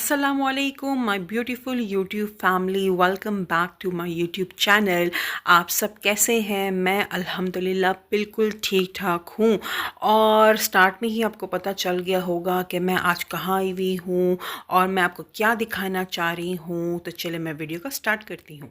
असलकुम my beautiful YouTube family, welcome back to my YouTube channel. आप सब कैसे हैं? मैं अल्हम्दुलिल्लाह बिल्कुल ठीक ठाक हूँ। और स्टार्ट में ही आपको पता चल गया होगा कि मैं आज कहाँ आई हुई हूँ और मैं आपको क्या दिखाना चाह रही हूँ। तो चले मैं वीडियो का स्टार्ट करती हूँ।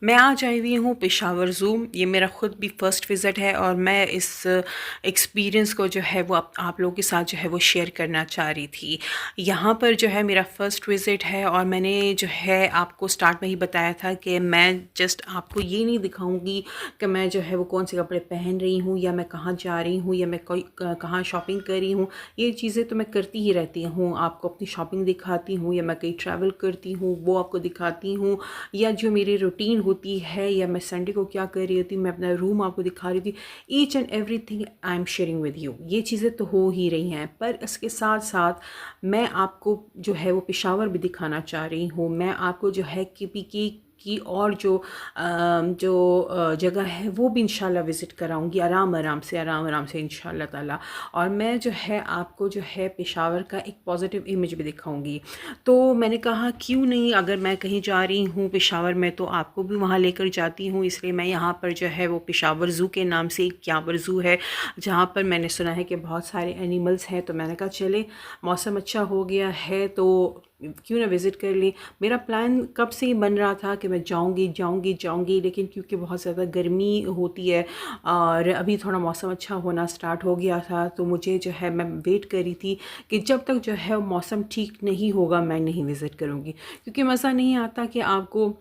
मैं आज आई हुई हूँ पेशावर ज़ू। ये मेरा ख़ुद भी फ़र्स्ट विज़िट है और मैं इस एक्सपीरियंस को जो है वो आप लोगों के साथ जो है वो शेयर करना चाह रही थी। यहाँ पर जो है मेरा फ़र्स्ट विज़िट है और मैंने जो है आपको स्टार्ट में ही बताया था कि मैं जस्ट आपको ये नहीं दिखाऊंगी कि मैं जो है वो कौन से कपड़े पहन रही हूँ या मैं कहाँ जा रही हूँ या मैं कोई कहाँ शॉपिंग कर रही हूँ। ये चीज़ें तो मैं करती ही रहती हूँ। आपको अपनी शॉपिंग दिखाती हूँ या मैं कहीं ट्रैवल करती हूँ वो आपको दिखाती हूँ, या जो मेरी रूटीन होती है या मैं संडे को क्या कर रही होती मैं अपना रूम आपको दिखा रही थी। Each and everything I am sharing with you. ये चीज़ें तो हो ही रही हैं, पर इसके साथ साथ मैं आपको जो है वो पेशावर भी दिखाना चाह रही हूँ। मैं आपको जो है KPK की और जो जगह है वो भी इंशाल्लाह विज़िट कराऊंगी आराम आराम से इंशाल्लाह ताला। और मैं जो है आपको जो है पेशावर का एक पॉजिटिव इमेज भी दिखाऊंगी। तो मैंने कहा क्यों नहीं, अगर मैं कहीं जा रही हूँ पेशावर में तो आपको भी वहाँ लेकर जाती हूँ। इसलिए मैं यहाँ पर जो है वो पेशावर ज़ू के नाम से एक क्यावर ज़ू है जहाँ पर मैंने सुना है कि बहुत सारे एनिमल्स हैं। तो मैंने कहा चले मौसम अच्छा हो गया है तो क्यों ना विज़िट कर ली। मेरा प्लान कब से ही बन रहा था कि मैं जाऊंगी, लेकिन क्योंकि बहुत ज़्यादा गर्मी होती है और अभी थोड़ा मौसम अच्छा होना स्टार्ट हो गया था तो मुझे जो है मैं वेट कर रही थी कि जब तक जो है मौसम ठीक नहीं होगा मैं नहीं विज़िट करूँगी। क्योंकि मज़ा नहीं आता कि आपको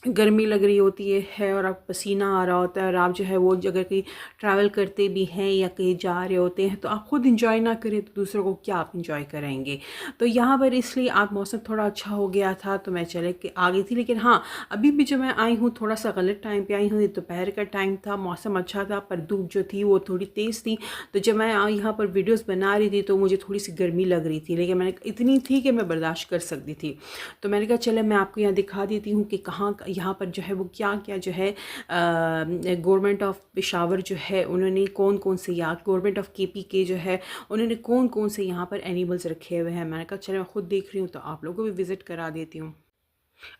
गर्मी लग रही होती है और आप पसीना आ रहा होता है और आप जो है वो अगर कहीं ट्रैवल करते भी हैं या कहीं जा रहे होते हैं तो आप ख़ुद इंजॉय ना करें तो दूसरों को क्या आप इंजॉय कराएंगे। तो यहाँ पर इसलिए आप मौसम थोड़ा अच्छा हो गया था तो मैं चले के आ गई थी। लेकिन हाँ, अभी भी जो मैं आई हूँ थोड़ा सा गलत टाइम पर आई हूँ। दोपहर का टाइम था, मौसम अच्छा था पर धूप जो थी वो थोड़ी तेज़ थी। तो जब मैं यहाँ पर वीडियोज़ बना रही थी तो मुझे थोड़ी सी गर्मी लग रही थी, लेकिन मैंने इतनी थी कि मैं बर्दाश्त कर सकती थी। तो मैंने कहा चले मैं आपको यहाँ दिखा देती हूँ कि कहाँ यहाँ पर जो है वो क्या क्या जो है गवर्नमेंट ऑफ पेशावर जो है उन्होंने कौन कौन से, या गवर्नमेंट ऑफ KPK जो है उन्होंने कौन कौन से यहाँ पर एनिमल्स रखे हुए हैं। मैंने कहा चलो मैं खुद देख रही हूँ तो आप लोगों को भी विज़िट करा देती हूँ।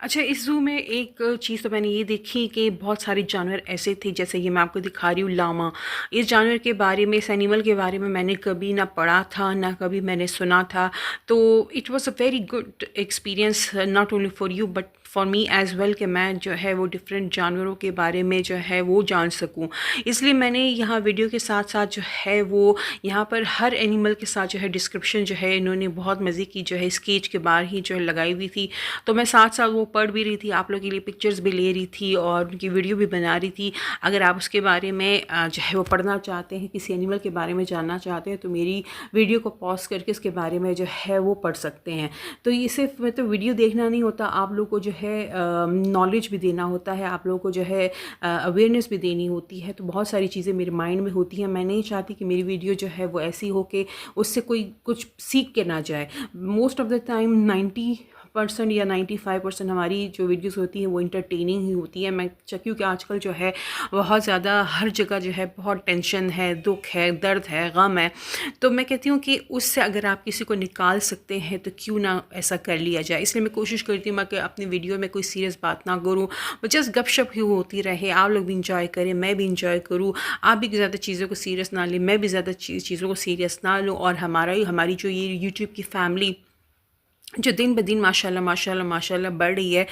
अच्छा, इस ज़ू में एक चीज़ तो मैंने ये देखी कि बहुत सारे जानवर ऐसे थे, जैसे ये मैं आपको दिखा रही हूँ लामा। इस जानवर के बारे में, इस एनिमल के बारे में मैंने कभी ना पढ़ा था ना कभी मैंने सुना था। तो it was a very good experience not only for you but for me as well कि मैं जो है वो डिफरेंट जानवरों के बारे में जो है वो जान सकूं। इसलिए मैंने यहाँ वीडियो के साथ साथ जो है वो यहाँ पर हर एनिमल के साथ जो है डिस्क्रिप्शन जो है इन्होंने बहुत मज़े की जो है स्केच के बाहर ही जो है लगाई हुई थी। तो मैं साथ साथ वो पढ़ भी रही थी, आप लोगों के लिए पिक्चर्स भी ले रही थी और उनकी वीडियो भी बना रही थी। अगर आप उसके बारे में जो है वो पढ़ना चाहते हैं, किसी एनिमल के बारे में जानना चाहते हैं तो मेरी वीडियो को पॉज करके उसके बारे में जो है वो पढ़ सकते हैं। तो ये सिर्फ मतलब वीडियो देखना नहीं होता, आप लोग को जो है नॉलेज भी देना होता है, आप लोगों को जो है अवेयरनेस भी देनी होती है। तो बहुत सारी चीज़ें मेरे माइंड में होती हैं। मैं नहीं चाहती कि मेरी वीडियो जो है वो ऐसी हो कि उससे कोई कुछ सीख के ना जाए। मोस्ट ऑफ द टाइम 90% या 95% हमारी जो वीडियोस होती हैं वो इंटरटेनिंग ही होती है। मैं क्योंकि आजकल जो है बहुत ज़्यादा हर जगह जो है बहुत टेंशन है, दुख है, दर्द है, गम है। तो मैं कहती हूँ कि उससे अगर आप किसी को निकाल सकते हैं तो क्यों ना ऐसा कर लिया जाए। इसलिए मैं कोशिश करती हूँ कि अपनी वीडियो में कोई सीरियस बात ना करूँ, जस्ट गपशप ही होती रहे, आप लोग भी इंजॉय करें, मैं भी इंजॉय करूँ। आप भी ज़्यादा चीज़ों को सीरियस ना लें, मैं भी ज़्यादा चीज़ों को सीरियस ना लूँ और हमारी जो ये यूट्यूब की फैमिली जो दिन ब दिन माशाल्लाह माशाल्लाह माशाल्लाह बढ़ रही है,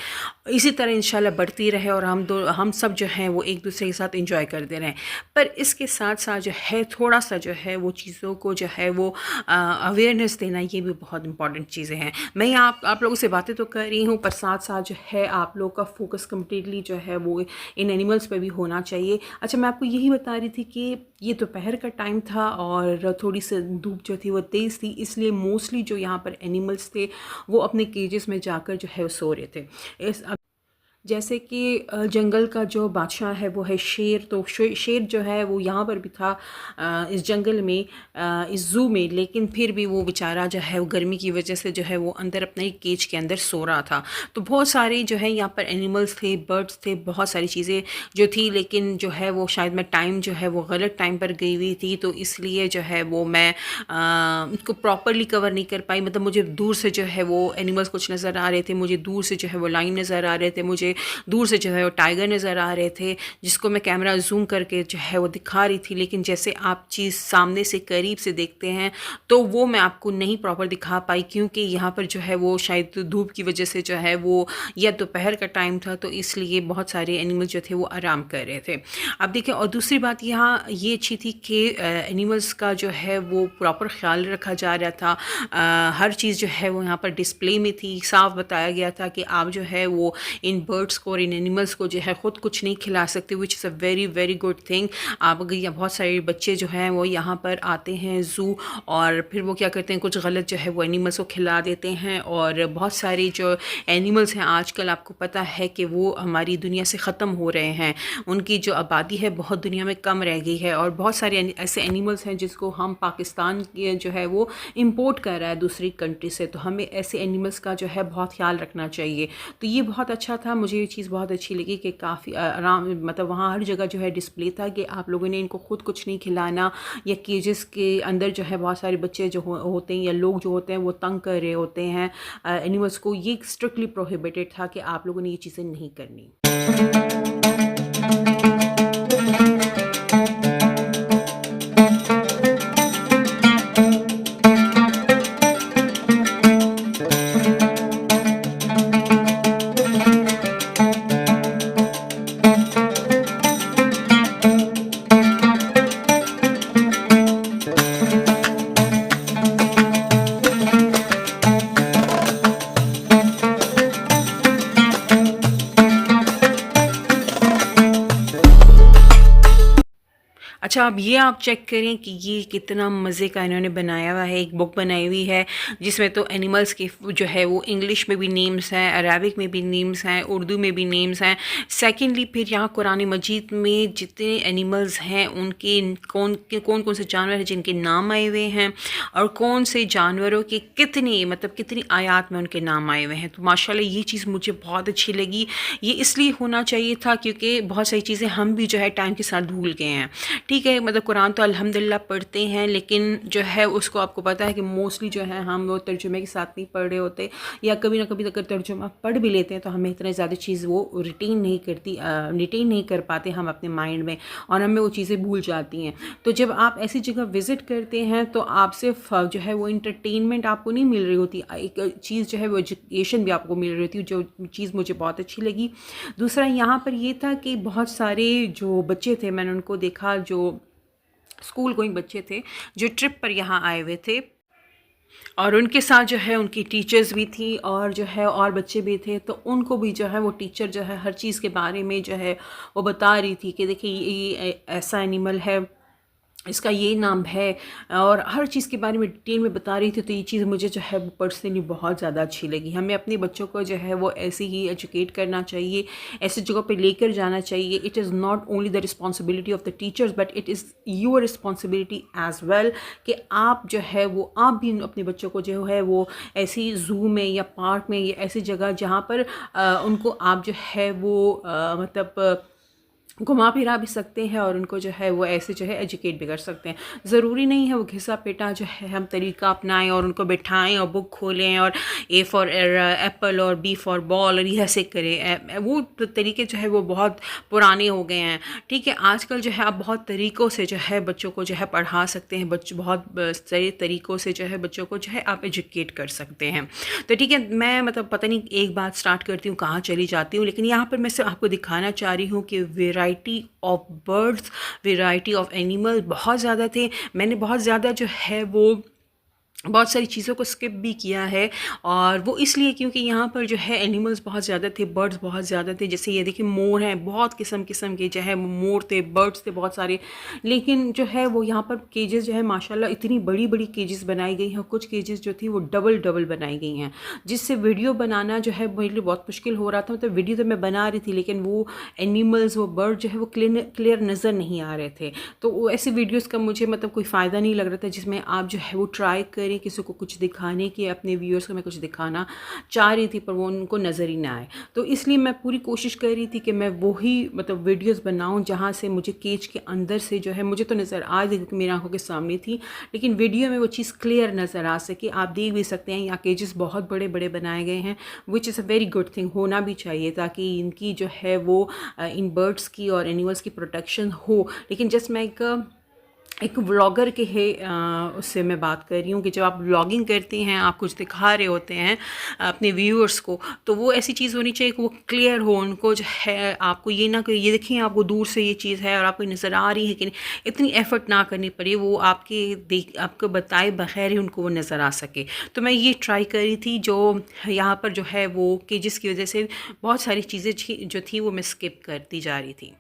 इसी तरह इंशाल्लाह बढ़ती रहे और हम सब जो हैं वो एक दूसरे के साथ एंजॉय करते रहें। पर इसके साथ साथ जो है थोड़ा सा जो है वो चीज़ों को जो है वो अवेयरनेस देना, ये भी बहुत इंपॉर्टेंट चीज़ें हैं। मैं आप लोगों से बातें तो कर रही हूँ, पर साथ साथ जो है आप लोग का फोकस कम्प्लीटली जो है वो इन एनिमल्स पे भी होना चाहिए। अच्छा, मैं आपको यही बता रही थी कि ये दोपहर का टाइम था और थोड़ी सी धूप जो थी वो तेज़ थी, इसलिए मोस्टली जो यहाँ पर एनिमल्स थे वो अपने केजेस में जाकर जो है वो सो रहे थे। इस जैसे कि जंगल का जो बादशाह है वो है शेर, तो शेर जो है वो यहाँ पर भी था इस जंगल में, इस ज़ू में, लेकिन फिर भी वो बेचारा जो है वो गर्मी की वजह से जो है वो अंदर अपने केज के अंदर सो रहा था। तो बहुत सारे जो है यहाँ पर एनिमल्स थे, बर्ड्स थे, बहुत सारी चीज़ें जो थी, लेकिन जो है वो शायद मैं टाइम जो है वो गलत टाइम पर गई हुई थी, तो इसलिए जो है वो मैं उसको प्रॉपरली कवर नहीं कर पाई। मतलब मुझे दूर से जो है वो एनिमल्स कुछ नज़र आ रहे थे, मुझे दूर से जो है वो लाइन नज़र आ रहे थे, मुझे दूर से जो है वो टाइगर नज़र आ रहे थे, जिसको मैं कैमरा जूम करके जो है वो दिखा रही थी, लेकिन जैसे आप चीज़ सामने से करीब से देखते हैं तो वो मैं आपको नहीं प्रॉपर दिखा पाई, क्योंकि यहाँ पर जो है वो शायद धूप की वजह से जो है वो, या दोपहर का टाइम था, तो इसलिए बहुत सारे एनिमल जो थे वो आराम कर रहे थे। अब देखिए, और दूसरी बात यहाँ ये अच्छी थी कि एनिमल्स का जो है वो प्रॉपर ख्याल रखा जा रहा था। हर चीज़ जो है वो यहाँ पर डिस्प्ले में थी, साफ बताया गया था कि आप जो है वो इन बर्ड्स को और इन एनिमल्स को जो है ख़ुद कुछ नहीं खिला सकते, which is a very very good thing. आप अगर या बहुत सारे बच्चे जो हैं वो यहाँ पर आते हैं ज़ू, और फिर वो क्या करते हैं, कुछ गलत जो है वो एनिमल्स को खिला देते हैं, और बहुत सारे जो एनिमल्स हैं आजकल आपको पता है कि वो हमारी दुनिया से ख़त्म हो रहे हैं, उनकी जो आबादी है बहुत दुनिया में कम रह गई है, और बहुत सारे ऐसे एनिमल्स हैं जिसको हम पाकिस्तान जो है वो इम्पोर्ट कर रहा है दूसरी कंट्री से, तो हमें ऐसे एनिमल्स का जो है बहुत ख्याल रखना चाहिए। तो ये बहुत अच्छा था, मुझे ये चीज़ बहुत अच्छी लगी कि काफ़ी आराम, मतलब वहाँ हर जगह जो है डिस्प्ले था कि आप लोगों ने इनको खुद कुछ नहीं खिलाना, या केजेस के अंदर जो है बहुत सारे बच्चे जो होते हैं या लोग जो होते हैं वो तंग कर रहे होते हैं एनिमल्स को, ये स्ट्रिक्टली प्रोहिबिटेड था कि आप लोगों ने ये चीज़ें नहीं करनी। अच्छा, अब ये आप चेक करें कि ये कितना मज़े का इन्होंने बनाया हुआ है। एक बुक बनाई हुई है जिसमें तो एनिमल्स के जो है वो इंग्लिश में भी नेम्स हैं, अरबिक में भी नेम्स हैं, उर्दू में भी नेम्स हैं। सेकेंडली फिर यहाँ कुरान मजीद में जितने एनिमल्स हैं उनके कौन कौन से जानवर हैं जिनके नाम आए हुए हैं, और कौन से जानवरों के कितनी आयात में उनके नाम आए हुए हैं। तो माशाल्लाह ये चीज़ मुझे बहुत अच्छी लगी। ये इसलिए होना चाहिए था क्योंकि बहुत सारी चीज़ें हम भी जो है टाइम के साथ भूल गए हैं। ठीक है, मतलब कुरान तो अल्हम्दुलिल्लाह पढ़ते हैं, लेकिन जो है उसको आपको पता है कि मोस्टली जो है हम वो तर्जुमे के साथ नहीं पढ़ रहे होते, या कभी ना कभी अगर तर्जुमा पढ़ भी लेते हैं तो हमें इतना ज़्यादा चीज़ वो रिटेन नहीं कर पाते हम अपने माइंड में, और हमें वो चीज़ें भूल जाती हैं। तो जब आप ऐसी जगह विज़िट करते हैं तो आप सिर्फ जो है वो इंटरटेनमेंट आपको नहीं मिल रही होती, एक चीज़ जो है वो एजुकेशन भी आपको मिल रही होती है, जो चीज़ मुझे बहुत अच्छी लगी। दूसरा यहाँ पर ये था कि बहुत सारे जो बच्चे थे, मैंने उनको देखा, जो स्कूल गोइंग बच्चे थे जो ट्रिप पर यहाँ आए हुए थे, और उनके साथ जो है उनकी टीचर्स भी थी, और जो है और बच्चे भी थे। तो उनको भी जो है वो टीचर जो है हर चीज़ के बारे में जो है वो बता रही थी कि देखिए ये ऐसा एनिमल है, इसका ये नाम है, और हर चीज़ के बारे में डिटेल में बता रही थी। तो ये चीज़ मुझे जो है वो पर्सनली बहुत ज़्यादा अच्छी लगी। हमें अपने बच्चों को जो है वो ऐसे ही एजुकेट करना चाहिए, ऐसी जगह पे लेकर जाना चाहिए। It is not only the responsibility of the teachers but it is your responsibility as well, कि आप जो है वो आप भी अपने बच्चों को जो है वो ऐसी ज़ू में या पार्क में या ऐसी जगह जहाँ पर उनको आप जो है वो मतलब घुमा फिरा भी सकते हैं और उनको जो है वो ऐसे जो है एजुकेट भी कर सकते हैं। ज़रूरी नहीं है वो घिसा पिटा जो है हम तरीका अपनाएं और उनको बिठाएं और बुक खोलें और ए फॉर एप्पल और बी फॉर बॉल और ये ऐसे करें। वो तरीके जो है वो बहुत पुराने हो गए हैं। ठीक है, आजकल जो है आप बहुत तरीक़ों से जो है बच्चों को जो है पढ़ा सकते हैं, बच्चों बहुत सही तरीक़ों से जो है बच्चों को जो है आप एजुकेट कर सकते हैं। तो ठीक है, मैं मतलब पता नहीं एक बात स्टार्ट करती हूँ कहाँ चली जाती हूँ, लेकिन यहाँ पर मैं सिर्फ आपको दिखाना चाह रही हूँ कि variety of birds, variety of animal बहुत ज़्यादा थे। मैंने बहुत ज़्यादा जो है वो बहुत सारी चीज़ों को स्किप भी किया है, और वो इसलिए क्योंकि यहाँ पर जो है एनिमल्स बहुत ज़्यादा थे, बर्ड्स बहुत ज़्यादा थे। जैसे ये देखिए मोर हैं, बहुत किस्म किस्म के जो है मोर थे, बर्ड्स थे बहुत सारे। लेकिन जो है वो यहाँ पर केजेस जो है माशाल्लाह इतनी बड़ी बड़ी केजेस बनाई गई हैं, कुछ केजेस जो थी वो डबल डबल बनाई गई हैं, जिससे वीडियो बनाना जो है मेरे लिए बहुत मुश्किल हो रहा था। मतलब वीडियो तो मैं बना रही थी लेकिन वो एनिमल्स, वो बर्ड जो है वो क्लियर नज़र नहीं आ रहे थे। तो वो ऐसी वीडियोज़ का मुझे मतलब कोई फ़ायदा नहीं लग रहा था जिसमें आप जो है वो ट्राई करें किसी को कुछ दिखाने की, अपने व्यूअर्स को मैं कुछ दिखाना चाह रही थी पर वो उनको नज़र ही ना आए। तो इसलिए मैं पूरी कोशिश कर रही थी कि मैं वही मतलब वीडियोस बनाऊं जहां से मुझे केज के अंदर से जो है मुझे तो नज़र आ रही थी, मेरी आंखों के सामने थी, लेकिन वीडियो में वो चीज़ क्लियर नज़र आ सके। आप देख भी सकते हैं यहाँ केजेस बहुत बड़े बड़े बनाए गए हैं, which is a very good thing, होना भी चाहिए ताकि इनकी जो है वो इन बर्ड्स की और एनिमल्स की प्रोटेक्शन हो। लेकिन जस्ट मैं एक व्लॉगर के है उससे मैं बात कर रही हूँ कि जब आप व्लॉगिंग करते हैं, आप कुछ दिखा रहे होते हैं अपने व्यूअर्स को, तो वो ऐसी चीज़ होनी चाहिए कि वो क्लियर हो, उनको जो है आपको ये ना कि ये देखिए आपको दूर से ये चीज़ है और आपको नज़र आ रही है कि नहीं, इतनी एफ़र्ट ना करनी पड़े, वो आपको बताए बगैर ही उनको वो नज़र आ सके। तो मैं ये ट्राई कर रही थी, जो यहाँ पर जो है वो केजेस की वजह से बहुत सारी चीज़ें जो थी वो मैं स्किप करती जा रही थी।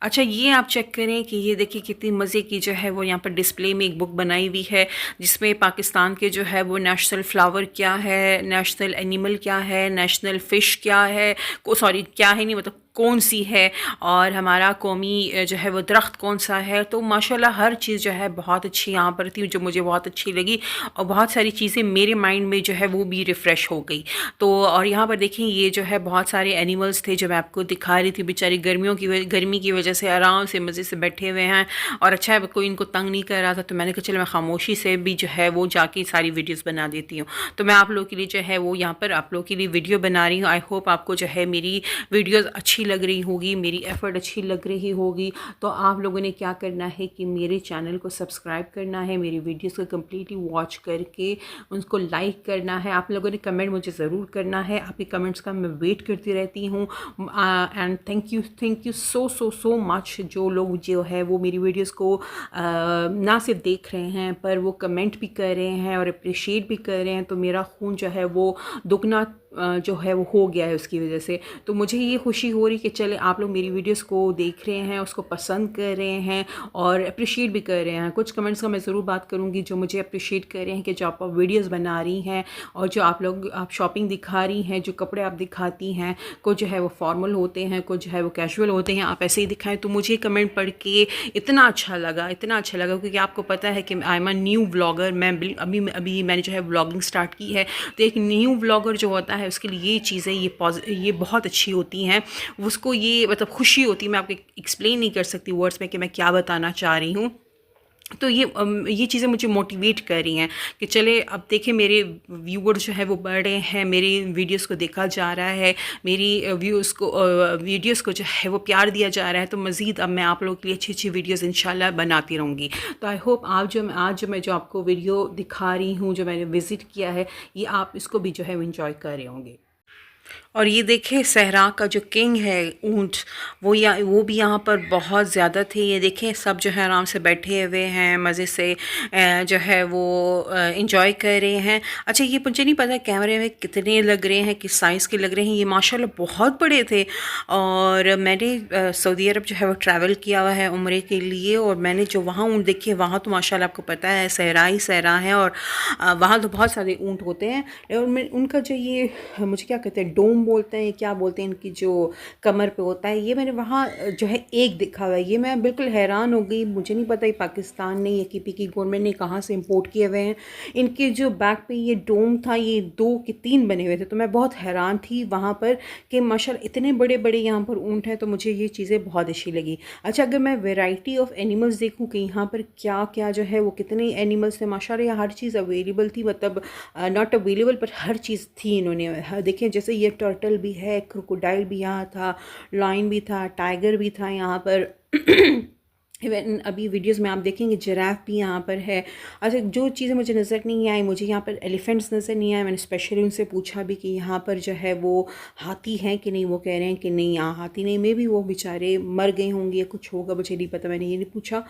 अच्छा, ये आप चेक करें कि ये देखिए कितनी मज़े की जो है वो यहाँ पर डिस्प्ले में एक बुक बनाई हुई है, जिसमें पाकिस्तान के जो है वो नेशनल फ्लावर क्या है, नेशनल एनिमल क्या है, नेशनल फ़िश क्या है, सॉरी क्या है नहीं मतलब कौन सी है, और हमारा कौमी जो है वो दरख्त कौन सा है। तो माशाल्लाह हर चीज़ जो है बहुत अच्छी यहाँ पर थी, जो मुझे बहुत अच्छी लगी, और बहुत सारी चीज़ें मेरे माइंड में जो है वो भी रिफ़्रेश हो गई। तो और यहाँ पर देखिए ये जो है बहुत सारे एनिमल्स थे जो मैं आपको दिखा रही थी, बेचारी गर्मी की वजह से आराम से मज़े से बैठे हुए हैं, और अच्छा है कोई इनको तंग नहीं कर रहा था। तो मैंने कहा चलो मैं खामोशी से भी जो है वो जाके सारी वीडियोज़ बना देती हूँ। तो मैं आप लोगों के लिए जो है वो यहाँ पर आप लोगों के लिए वीडियो बना रही हूँ। आई होप आपको जो है मेरी वीडियोज़ अच्छी लग रही होगी, मेरी एफ़र्ट अच्छी लग रही होगी। तो आप लोगों ने क्या करना है कि मेरे चैनल को सब्सक्राइब करना है, मेरी वीडियोस को कम्प्लीटली वॉच करके उनको लाइक करना है। आप लोगों ने कमेंट मुझे ज़रूर करना है, आपके कमेंट्स का मैं वेट करती रहती हूँ। And thank you so much जो लोग जो है वो मेरी वीडियोस को ना सिर्फ देख रहे हैं पर वो कमेंट भी कर रहे हैं और अप्रिशिएट भी कर रहे हैं। तो मेरा खून जो है वो दुगना जो है वो हो गया है उसकी वजह से। तो मुझे ये खुशी हो रही कि चले आप लोग मेरी वीडियोस को देख रहे हैं, उसको पसंद कर रहे हैं और अप्रिशिएट भी कर रहे हैं। कुछ कमेंट्स का मैं ज़रूर बात करूँगी जो मुझे अप्रिशिएट कर रहे हैं कि जो आप वीडियोस बना रही हैं और जो आप शॉपिंग दिखा रही हैं, जो कपड़े आप दिखाती हैं, कुछ जो है वो फॉर्मल होते हैं, कुछ जो है वो कैजुअल होते हैं, आप ऐसे ही दिखाएं। तो मुझे कमेंट पढ़ के इतना अच्छा लगा क्योंकि आपको पता है कि I am a new vlogger. मैं अभी मैंने जो है व्लॉगिंग स्टार्ट की है। तो एक न्यू व्लॉगर जो होता है उसके लिए ये चीज़ें ये बहुत अच्छी होती हैं, उसको ये मतलब खुशी होती है। मैं आपको एक्सप्लेन नहीं कर सकती वर्ड्स में कि मैं क्या बताना चाह रही हूँ। तो ये चीज़ें मुझे मोटिवेट कर रही हैं कि चले अब देखें मेरे व्यूअर्स जो है वो बढ़ रहे हैं, मेरी वीडियोस को देखा जा रहा है, मेरी वीडियोस को जो है वो प्यार दिया जा रहा है। तो मज़ीद अब मैं आप लोगों के लिए अच्छी अच्छी वीडियोस इंशाल्लाह बनाती रहूँगी। तो आई होप आज जो आपको वीडियो दिखा रही हूँ, जो मैंने विज़िट किया है, ये आप इसको भी जो है इंजॉय कर रहे होंगे। और ये देखें सहरा का जो किंग है ऊंट, वो भी यहाँ पर बहुत ज़्यादा थे। ये देखें सब जो है आराम से बैठे हुए हैं, मज़े से जो है वो इंजॉय कर रहे हैं। अच्छा, ये मुझे नहीं पता कैमरे में कितने लग रहे हैं, किस साइज़ के लग रहे हैं। ये माशाल्लाह बहुत बड़े थे। और मैंने सऊदी अरब जो है वो ट्रैवल किया हुआ है उम्रे के लिए, और मैंने जो वहाँ ऊँट देखे, वहाँ तो माशाल्लाह आपको पता है सहरा ही सहरा है। और वहाँ तो बहुत सारे ऊँट होते हैं। और उनका जो ये मुझे क्या कहते हैं, डोम बोलते हैं, क्या बोलते हैं, इनकी जो कमर पे होता है, ये मैंने वहाँ जो है एक देखा हुआ है। ये मैं बिल्कुल हैरान हो गई। मुझे नहीं पता ये पाकिस्तान ने या कीपी की गवर्नमेंट ने कहाँ से इंपोर्ट किए हुए हैं। इनके जो बैक पे ये डोम था, ये 2 के 3 बने हुए थे। तो मैं बहुत हैरान थी वहाँ पर कि माशाल्लाह इतने बड़े बड़े यहाँ पर ऊँट हैं। तो मुझे ये चीज़ें बहुत अच्छी लगी। अच्छा, अगर मैं वेराइटी ऑफ एनिमल्स देखूँ कि यहाँ पर क्या क्या जो है वो कितने एनिमल्स थे, माशाल्लाह यहाँ हर चीज़ अवेलेबल थी। मतलब नॉट अवेलेबल पर हर चीज़ थी इन्होंने। देखिए जैसे ये टर्टल भी है, क्रोकोडाइल भी यहाँ था, लायन भी था, टाइगर भी था यहाँ पर। इवन अभी वीडियोस में आप देखेंगे जिराफ भी यहाँ पर है। अच्छा, जो चीज़ें मुझे नज़र नहीं आई, मुझे यहाँ पर एलिफेंट्स नज़र नहीं आए। मैंने स्पेशली उनसे पूछा भी कि यहाँ पर जो है वो हाथी हैं कि नहीं। वो कह रहे हैं कि नहीं, यहाँ हाथी नहीं। मे भी वो बेचारे मर गए होंगे या कुछ होगा, मुझे नहीं पता, मैंने ये नहीं पूछा।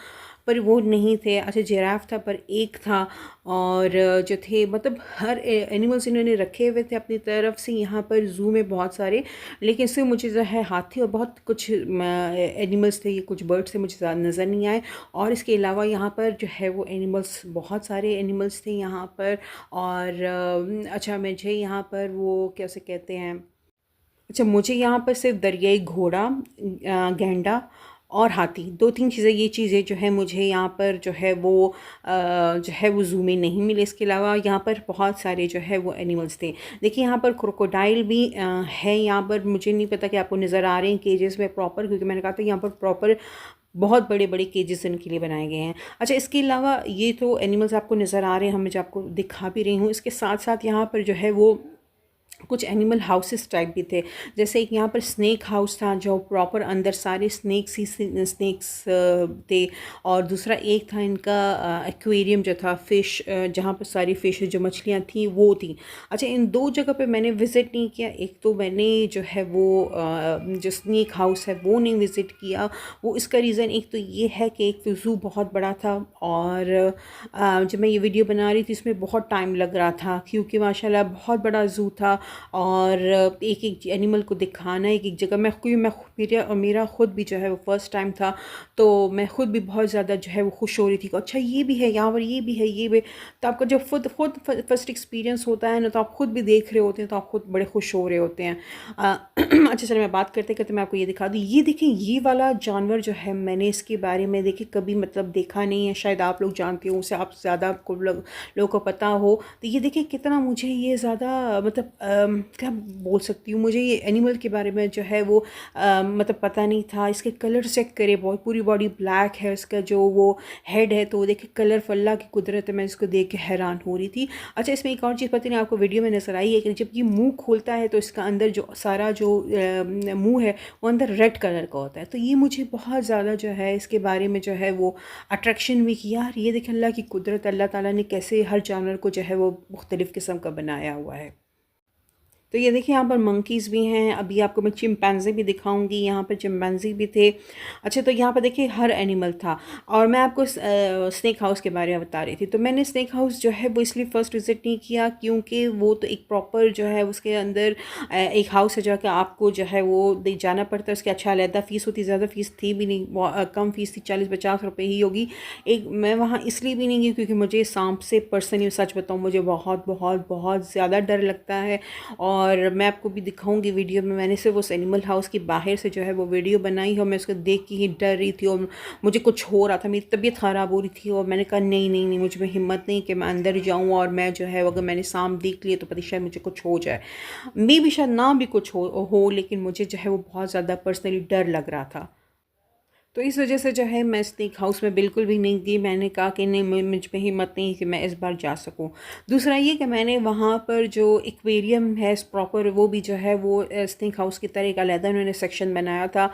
पर वो नहीं थे। अच्छा, जिराफ था पर एक था। और जो थे मतलब हर एनिमल्स इन्होंने रखे हुए थे अपनी तरफ से यहाँ पर ज़ू में बहुत सारे। लेकिन इससे मुझे जो है हाथी और बहुत कुछ एनिमल्स थे, ये कुछ बर्ड्स थे, मुझे ज़्यादा नज़र नहीं आए। और इसके अलावा यहाँ पर जो है वो एनिमल्स, बहुत सारे एनिमल्स थे यहाँ पर। और अच्छा, मुझे यहाँ पर वो कैसे कहते हैं, अच्छा मुझे यहाँ पर सिर्फ दरियाई घोड़ा, गैंडा और हाथी, 2-3 चीज़ें, ये चीज़ें जो है मुझे यहाँ पर जो है वो जो है वो ज़ू में नहीं मिले। इसके अलावा यहाँ पर बहुत सारे जो है वो एनिमल्स थे। देखिए यहाँ पर क्रोकोडाइल भी है यहाँ पर। मुझे नहीं पता कि आपको नज़र आ रहे हैं केजेस में प्रॉपर, क्योंकि मैंने कहा था यहाँ पर प्रॉपर बहुत बड़े बड़े केजेस इनके लिए बनाए गए हैं। अच्छा, इसके अलावा ये तो एनिमल्स आपको नज़र आ रहे हैं, हम मैं जो आपको दिखा भी रही हूँ। इसके साथ साथ यहाँ पर जो है वो कुछ एनिमल हाउसेस टाइप भी थे। जैसे एक यहाँ पर स्नैक हाउस था जो प्रॉपर अंदर सारे स्नैक्स ही स्नैक्स थे। और दूसरा एक था इनका एक्वेरियम जो था, फ़िश, जहाँ पर सारी फ़िश जो मछलियाँ थी वो थी। अच्छा, इन 2 जगह पे मैंने विज़िट नहीं किया। एक तो मैंने जो है वो जो स्नैक हाउस है वो नहीं विज़िट किया। वो इसका रीज़न एक तो ये है कि एक तो ज़ू बहुत बड़ा था, और जब मैं ये वीडियो बना रही थी इसमें बहुत टाइम लग रहा था, क्योंकि माशाल्लाह बहुत बड़ा ज़ू था। और एक एक एनिमल को दिखाना एक एक जगह, मेरा ख़ुद भी जो है वो फ़र्स्ट टाइम था। तो मैं ख़ुद भी बहुत ज़्यादा जो है वो खुश हो रही थी कि अच्छा ये भी है यहाँ पर, ये भी है, ये भी। तो आपका जब खुद फर्स्ट एक्सपीरियंस होता है ना, तो आप ख़ुद भी देख रहे होते हैं, तो आप ख़ुद बड़े खुश हो रहे होते हैं। अच्छा चलो, मैं बात करते करते मैं आपको ये दिखा दूँ। ये देखें, ये वाला जानवर जो है मैंने इसके बारे में देखिए कभी मतलब देखा नहीं है। शायद आप लोग जानते हो, उससे आप ज़्यादा लोगों को पता हो। तो ये देखिए कितना मुझे ये ज़्यादा मतलब क्या बोल सकती हूँ, मुझे ये एनिमल के बारे में जो है वो मतलब पता नहीं था। इसके कलर चेक करे, बहुत पूरी बॉडी ब्लैक है, इसका जो वो हेड है तो देखिए कलरफुल, अल्लाह की कुदरत है। मैं इसको देख के हैरान हो रही थी। अच्छा, इसमें एक और चीज़ पता नहीं आपको वीडियो में नज़र आई है कि जब ये मुंह खोलता है तो इसका अंदर जो सारा जो मुंह है वो अंदर रेड कलर का होता है। तो ये मुझे बहुत ज़्यादा जो है इसके बारे में जो है वो अट्रैक्शन भी किया। यार ये देखें अल्लाह की कुदरत, अल्लाह ताला ने कैसे हर जानवर को जो है वो मुख्तलिफ़ किस्म का बनाया हुआ है। तो ये देखिए यहाँ पर मंकीज़ भी हैं। अभी आपको मैं चिंपैंज़ी भी दिखाऊंगी, यहाँ पर चिंपैंज़ी भी थे। अच्छा, तो यहाँ पर देखिए हर एनिमल था। और मैं आपको स्नैक हाउस के बारे में बता रही थी। तो मैंने स्नैक हाउस जो है वो इसलिए फ़र्स्ट विज़िट नहीं किया क्योंकि वो तो एक प्रॉपर जो है उसके अंदर एक हाउस है जो कि आपको जो है वो जाना पड़ता है। उसकी अच्छा अलहदा फ़ीस होती, ज़्यादा फ़ीस थी भी नहीं, कम फ़ीस थी, 40-50 रुपये ही होगी। एक मैं वहाँ इसलिए भी नहीं गई क्योंकि मुझे सांप से पर्सनली सच बताऊँ मुझे बहुत बहुत बहुत ज़्यादा डर लगता है। और मैं आपको भी दिखाऊंगी वीडियो में। मैंने सिर्फ उस एनिमल हाउस की बाहर से जो है वो वीडियो बनाई है, और मैं उसको देख के ही डर रही थी और मुझे कुछ हो रहा था, मेरी तबीयत ख़राब हो रही थी। और मैंने कहा नहीं नहीं नहीं, मुझे में हिम्मत नहीं कि मैं अंदर जाऊँ और मैं जो है अगर मैंने सांप देख लिया तो पता शायद मुझे कुछ हो जाए। मे भी शायद ना भी कुछ हो, लेकिन मुझे जो है वो बहुत ज़्यादा पर्सनली डर लग रहा था। तो इस वजह से जो है मैं स्नेक हाउस में बिल्कुल भी नहीं गई। मैंने कहा कि नहीं, मुझ में हिम्मत नहीं कि मैं इस बार जा सकूं। दूसरा ये कि मैंने वहाँ पर जो एक्वेरियम है प्रॉपर, वो भी जो है वो स्नेक हाउस की तरह का अलहदा उन्होंने सेक्शन बनाया था,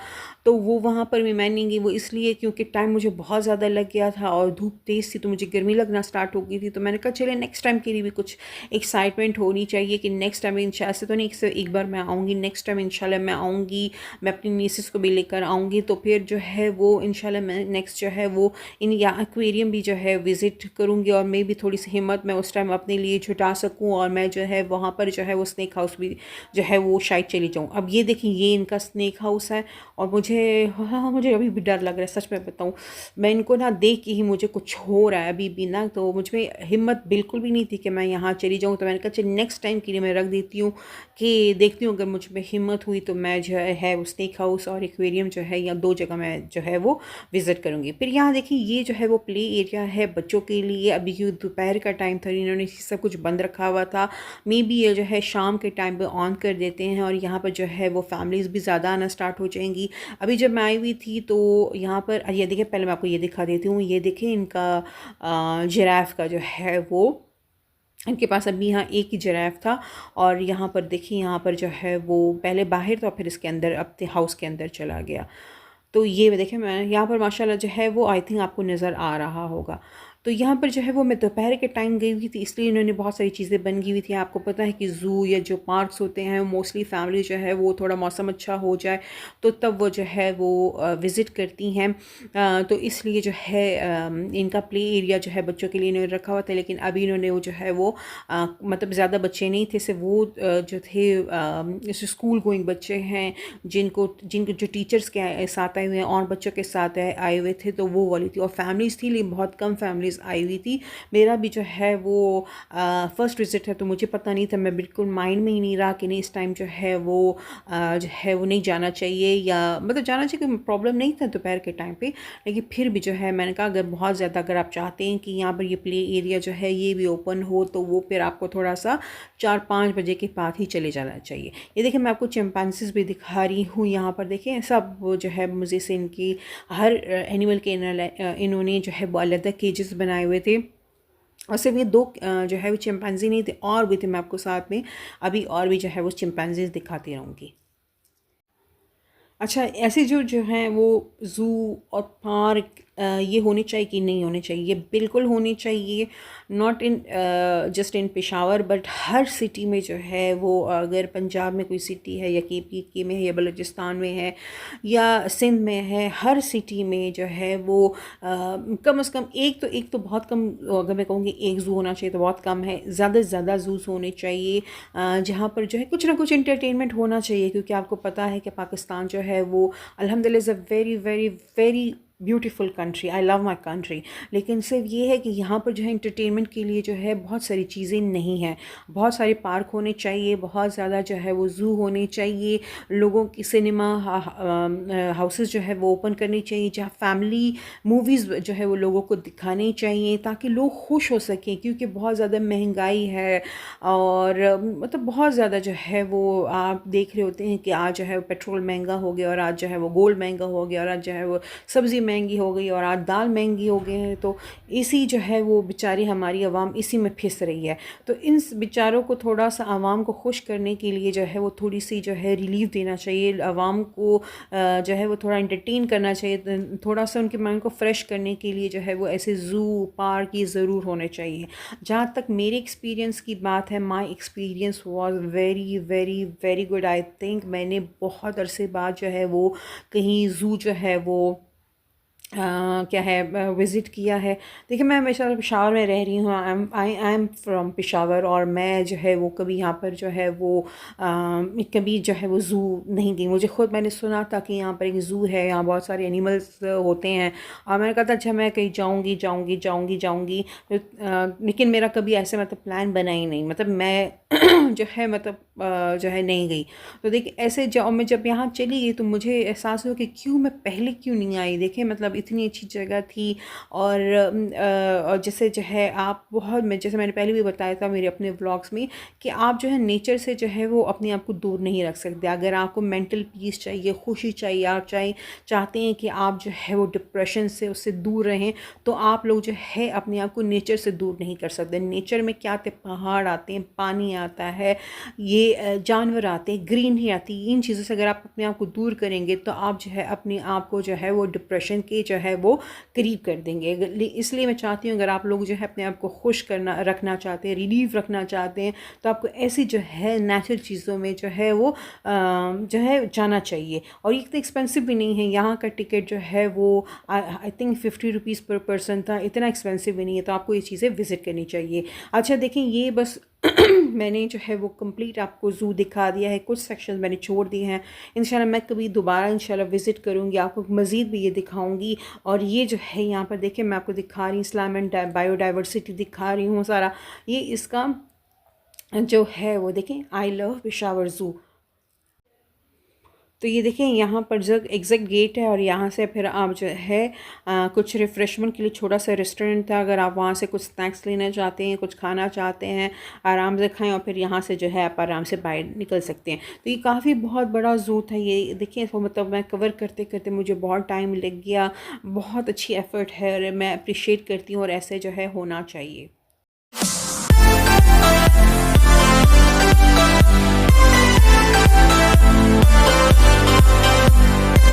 तो वो वहाँ पर भी मैं नहीं गई। वो इसलिए क्योंकि टाइम मुझे बहुत ज़्यादा लग गया था और धूप तेज़ थी, तो मुझे गर्मी लगना स्टार्ट हो गई थी। तो मैंने कहा चले नेक्स्ट टाइम के लिए भी कुछ एक्साइटमेंट होनी चाहिए कि नेक्स्ट टाइम इंशाल्लाह, ऐसे तो नहीं कि एक बार मैं आऊँगी, नेक्स्ट टाइम इंशाल्लाह मैं आऊँगी, मैं अपनी नीसेस को भी लेकर आऊँगी। तो फिर जो है वो इंशाल्लाह मैं नेक्स्ट जो है वो इन या एक्वेरियम भी जो है विज़िट करूँगी, और मैं भी थोड़ी सी हिम्मत मैं उस टाइम अपने लिए जुटा सकूँ, और मैं जो है वहाँ पर जो है वो स्नेक हाउस भी जो है वो शायद चली जाऊँ। अब ये देखिए, ये इनका स्नेक हाउस है, और मुझे हाँ, मुझे अभी भी डर लग रहा है, सच में बताऊँ। मैं इनको ना देख के ही मुझे कुछ हो रहा है अभी भी ना, तो मुझ में हिम्मत बिल्कुल भी नहीं थी कि मैं यहाँ चली जाऊँ। तो मैंने कहा चल नेक्स्ट टाइम के लिए मैं रख देती हूँ, कि देखती हूँ अगर मुझ में हिम्मत हुई तो मैं जो है वो स्नेक हाउस और एक्वेरियम जो है, या 2 जगह मैं जो है वो विज़िट करूँगी। फिर यहाँ देखिए, ये जो है वो प्ले एरिया है बच्चों के लिए। अभी क्योंकि दोपहर का टाइम था, इन्होंने सब कुछ बंद रखा हुआ था। मे बी ये जो है शाम के टाइम पे ऑन कर देते हैं, और यहाँ पर जो है वो फैमिलीज़ भी ज़्यादा आना स्टार्ट हो जाएंगी। अभी जब मैं आई हुई थी तो यहाँ पर ये देखिए, पहले मैं आपको ये दिखा देती हूँ। ये देखिए इनका जिराफ का जो है वो, इनके पास अभी यहाँ एक ही जिराफ था। और यहाँ पर देखिए, यहाँ पर जो है वो पहले बाहर था, फिर इसके अंदर अपने हाउस के अंदर चला गया। तो ये देखिए, मैं यहाँ पर माशाल्लाह जो है वो आई थिंक आपको नज़र आ रहा होगा। तो यहाँ पर जो है वो मैं दोपहर के टाइम गई हुई थी, इसलिए इन्होंने बहुत सारी चीज़ें बन गई हुई थी। आपको पता है कि ज़ू या जो पार्क्स होते हैं, मोस्टली फैमिली जो है वो थोड़ा मौसम अच्छा हो जाए तो तब वो जो है वो विज़िट करती हैं। तो इसलिए जो है इनका प्ले एरिया जो है बच्चों के लिए इन्होंने रखा हुआ था। लेकिन अभी इन्होंने वो जो है वो मतलब ज़्यादा बच्चे नहीं थे, सिर्फ वो जो थे जैसे स्कूल गोइंग बच्चे हैं, जिनको जिनको जो टीचर्स के साथ आए हुए हैं और बच्चों के साथ आए हुए थे, तो वो वाली थी। और फैमिलीज़ थी, लेकिन बहुत कम फैमिलीज़ आई हुई थी। मेरा भी जो है वो फर्स्ट विज़िट है, तो मुझे पता नहीं था, मैं बिल्कुल माइंड में ही नहीं रहा कि नहीं इस टाइम जो है वो जो है वो नहीं जाना चाहिए, या मतलब जाना चाहिए, कोई प्रॉब्लम नहीं था दोपहर के टाइम पे। लेकिन फिर भी जो है मैंने कहा अगर बहुत ज़्यादा अगर आप चाहते हैं कि यहाँ पर ये प्ले एरिया जो है ये भी ओपन हो, तो वो फिर आपको थोड़ा सा 4-5 बजे के बाद ही चले जाना चाहिए। ये देखिए, मैं आपको चिंपैंजीज़ भी दिखा रही हूँ। यहाँ पर देखिए सब वो जो है मुझे से इनकी हर एनिमल के इन्होंने जो है वो अलग केजेस बनाए हुए थे। और सिर्फ ये 2 जो है वो चिंपैंजी नहीं थे, और भी थे। मैं आपको साथ में अभी और भी जो है वो चिंपैंजीज़ दिखाती रहूँगी। अच्छा, ऐसे जो हैं वो ज़ू और पार्क ये होने चाहिए कि नहीं होने चाहिए? ये बिल्कुल होने चाहिए। Not in just in Peshawar, but her city में जो है वो, अगर पंजाब में कोई सिटी है, या के में है, या बलूचिस्तान में है, या सिंध में है, हर सिटी में जो है वो कम से कम एक तो बहुत कम, अगर मैं कहूँगी एक ज़ू होना चाहिए तो बहुत कम है। ज़्यादा से ज़्यादा ज़ूस होने चाहिए जहाँ पर जो है कुछ ना कुछ इंटरटेनमेंट होना चाहिए, क्योंकि आपको पता है कि पाकिस्तान जो है वो अल्हम्दुलिल्लाह is a very very very beautiful country. I love my country. लेकिन सिर्फ ये है कि यहाँ पर जो है इंटरटेनमेंट के लिए जो है बहुत सारी चीज़ें नहीं हैं। बहुत सारे पार्क होने चाहिए, बहुत ज़्यादा जो है वो ज़ू होने चाहिए, लोगों की सिनेमा हाउसेस जो है वो ओपन करनी चाहिए, जहाँ फैमिली मूवीज़ जो है वो लोगों को दिखानी चाहिए, ताकि लोग खुश हो सकें। क्योंकि बहुत ज़्यादा महंगाई है, और मतलब बहुत ज़्यादा जो है वो आप देख रहे होते हैं कि आज जो है पेट्रोल महंगा हो गया, और आज जो है वो गोल्ड महंगा हो गया, और आज जो है वो सब्ज़ी महंगी हो गई, और आज दाल महंगी हो गई है। तो इसी जो है वो बेचारी हमारी आवाम इसी में फिस रही है। तो इन बेचारों को थोड़ा सा आवाम को खुश करने के लिए जो है वो थोड़ी सी जो है रिलीफ देना चाहिए, आवाम को जो है वो थोड़ा एंटरटेन करना चाहिए, थोड़ा सा उनके माइंड को फ्रेश करने के लिए जो है वो ऐसे ज़ू पार्क ये ज़रूर होने चाहिए। जहाँ तक मेरे एक्सपीरियंस की बात है, my experience was very very very good. I think मैंने बहुत अरसे बाद जो है वो कहीं ज़ू जो है वो क्या है विज़िट किया है। देखिए, मैं हमेशा पेशावर में रह रही हूँ, आई एम फ्रॉम पेशावर, और मैं जो है वो कभी यहाँ पर जो है वो कभी जो है वो ज़ू नहीं गई। मुझे खुद मैंने सुना था कि यहाँ पर एक ज़ू है, यहाँ बहुत सारे एनिमल्स होते हैं, और मैंने कहा था अच्छा मैं कहीं जाऊँगी जाऊँगी जाऊँगी जाऊँगी, लेकिन मेरा कभी ऐसे मतलब प्लान बना ही नहीं, मतलब मैं जो है मतलब जो है नहीं गई। तो देखिए ऐसे मैं जब यहाँ चली गई तो मुझे एहसास हुआ कि क्यों मैं पहले क्यों नहीं आई। देखिए मतलब इतनी अच्छी जगह थी। और जैसे जो है आप बहुत जैसे मैंने पहले भी बताया था मेरे अपने व्लॉग्स में कि आप जो है नेचर से जो है वो अपने आप को दूर नहीं रख सकते। अगर आपको मेंटल पीस चाहिए, खुशी चाहिए, आप चाहते हैं कि आप जो है वो डिप्रेशन से उससे दूर रहें, तो आप लोग जो है अपने आप को नेचर से दूर नहीं कर सकते। नेचर में क्या आते हैं, पहाड़ आते हैं, पानी आता है, ये जानवर आते हैं, ग्रीनरी आती है। इन चीज़ों से अगर आप अपने आप को दूर करेंगे तो आप जो है अपने आप को जो है वो डिप्रेशन के जो है वो करीब कर देंगे। इसलिए मैं चाहती हूँ अगर आप लोग जो है अपने आप को खुश करना रखना चाहते हैं, रिलीफ रखना चाहते हैं, तो आपको ऐसी जो है नेचुरल चीज़ों में जो है वो जो है जाना चाहिए। और ये इतना एक्सपेंसिव भी नहीं है। यहाँ का टिकट जो है वो आई थिंक 50 रुपीज़ पर पर्सन था, इतना एक्सपेंसिव भी नहीं है। तो आपको ये चीज़ें विज़िट करनी चाहिए। अच्छा देखें, ये बस मैंने जो है वो कंप्लीट आपको ज़ू दिखा दिया है, कुछ सेक्शंस मैंने छोड़ दिए हैं। इंशाल्लाह मैं कभी दोबारा इंशाल्लाह विज़िट करूँगी, आपको मज़ीद भी ये दिखाऊँगी। और ये जो है यहाँ पर देखें, मैं आपको दिखा रही हूँ इस्लाम एंड बायोडाइवर्सिटी दिखा रही हूँ सारा। ये इसका जो है वो देखें, आई लव पेशावर ज़ू। तो ये देखें यहाँ पर जग एग्जैक्ट गेट है और यहाँ से फिर आप जो है कुछ रिफ़्रेशमेंट के लिए छोटा सा रेस्टोरेंट था। अगर आप वहाँ से कुछ स्नैक्स लेना चाहते हैं, कुछ खाना चाहते हैं, आराम से खाएं और फिर यहाँ से जो है आप आराम से बाहर निकल सकते हैं। तो ये काफ़ी बहुत बड़ा ज़ू था। ये देखिए, इसको मतलब मैं कवर करते करते मुझे बहुत टाइम लग गया। बहुत अच्छी एफ़र्ट है और मैं अप्रिशिएट करती हूँ और ऐसे जो है होना चाहिए।